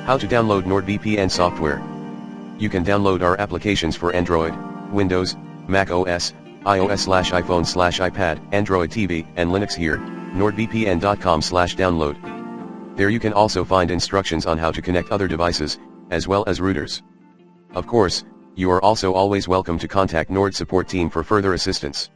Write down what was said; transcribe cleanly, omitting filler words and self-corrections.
How to download NordVPN software. You can download our applications for Android, Windows, macOS, iOS/iPhone/iPad, Android TV, and Linux here, nordvpn.com/download. There you can also find instructions on how to connect other devices, as well as routers. Of course, you are also always welcome to contact Nord support team for further assistance.